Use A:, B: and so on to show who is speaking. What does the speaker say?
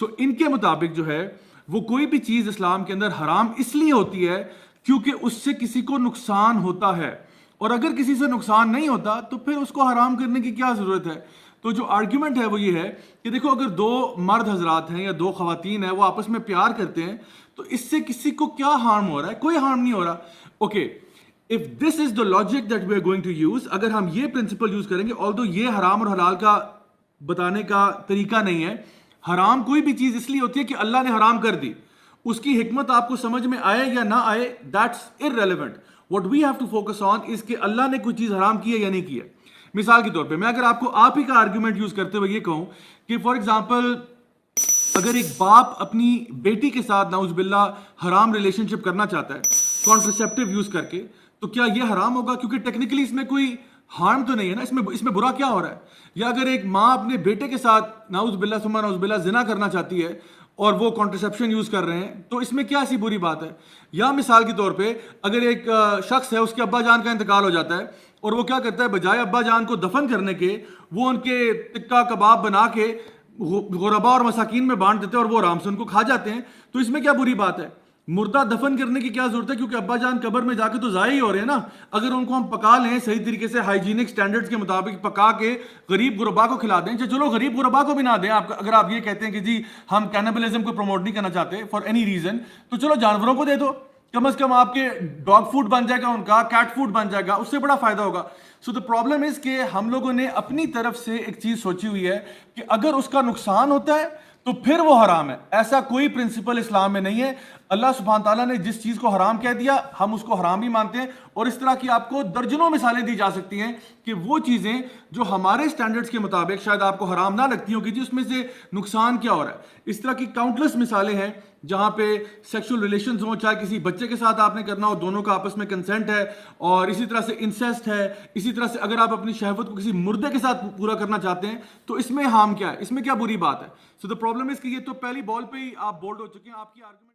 A: सो इनके मुताबिक जो है वो कोई भी चीज इस्लाम के अंदर हराम इसलिए होती है क्योंकि उससे किसी को नुकसान होता है, और अगर किसी से नुकसान नहीं होता तो फिर उसको हराम करने की क्या जरूरत है। तो जो आर्ग्यूमेंट है वो ये है कि देखो, अगर दो मर्द हजरात हैं या दो खवातीन हैं, वो आपस में प्यार करते हैं, तो इससे किसी को क्या हार्म हो रहा है? कोई हार्म नहीं हो रहा। Okay, if this is the logic that we are going to use, अगर हम ये प्रिंसिपल यूज करेंगे, ऑल्दो ये हराम और हलाल का बताने का तरीका नहीं है। हराम कोई भी चीज इसलिए होती है कि अल्लाह ने हराम कर दी, उसकी हिकमत आपको समझ में आए या ना आए, that's irrelevant. What we have to focus on is कि अल्लाह ने कोई चीज हराम की है या नहीं की है। मिसाल के तौर पे मैं अगर आपको आप ही का आर्ग्यूमेंट यूज करते हुए ये कहूं कि फॉर एग्जांपल, अगर एक बाप अपनी बेटी के साथ नाउजुबिल्ला हराम रिलेशनशिप करना चाहता है कॉन्ट्रासेप्टिव यूज करके, तो क्या ये हराम होगा? क्योंकि टेक्निकली इसमें कोई हार्म तो नहीं है ना, इसमें बुरा क्या हो रहा है? या अगर एक माँ अपने बेटे के साथ नाउजुबिल्ला सुम्मा नाउजुबिल्ला जिना करना चाहती है और वो कॉन्ट्रासेप्शन यूज कर रहे हैं, तो इसमें क्या ऐसी बुरी बात है? या मिसाल के तौर पे, अगर एक शख्स है, उसके अब्बा जान का इंतकाल हो जाता है और वो क्या करता है, बजाय अब्बा जान को दफन करने के, वो उनके टिक्का कबाब बना के गुरबा और मसाकीन में बांट देते हैं और वो आराम से उनको खा जाते हैं। तो इसमें क्या बुरी बात है? मुर्दा दफन करने की क्या जरूरत है? क्योंकि अब्बा जान कब्र में जाके तो जाया ही हो रहे हैं ना। अगर उनको हम पका लें सही तरीके से, हाइजीनिक स्टैंडर्ड्स के मुताबिक पका के गरीब गुरबा को खिला दें, चलो गरीब गुरबा को भी ना दें, आप अगर आप ये कहते हैं कि जी हम कैनिबलिज्म को प्रमोट नहीं करना चाहते फॉर एनी रीजन, तो चलो जानवरों को दे दो, कम से कम आपके डॉग फूड बन जाएगा, उनका कैट फूड बन जाएगा, उससे बड़ा फायदा होगा। सो द प्रॉब्लम इज कि हम लोगों ने अपनी तरफ से एक चीज सोची हुई है कि अगर उसका नुकसान होता है तो फिर वो हराम है। ऐसा कोई प्रिंसिपल इस्लाम में नहीं है। अल्लाह सुब्हान ताला ने जिस चीज को हराम कह दिया, हम उसको हराम ही मानते हैं। और इस तरह की आपको दर्जनों मिसालें दी जा सकती हैं कि वो चीजें जो हमारे स्टैंडर्ड्स के मुताबिक शायद आपको हराम ना लगती हो कि जी उसमें से नुकसान क्या हो रहा है। इस तरह की काउंटलेस मिसालें हैं जहां पे सेक्सुअल रिलेशंस हो, चाहे किसी बच्चे के साथ आपने करना हो, दोनों का आपस में कंसेंट है, और इसी तरह से इंसेस्ट है। इसी तरह से अगर आप अपनी शहवत को किसी मुर्दे के साथ पूरा करना चाहते हैं, तो इसमें हार्म क्या है? इसमें क्या बुरी बात है? सो द प्रॉब्लम इज कि ये तो पहली बॉल पे ही आप बोल्ड हो चुके हैं। आपकी आर्गुमेंट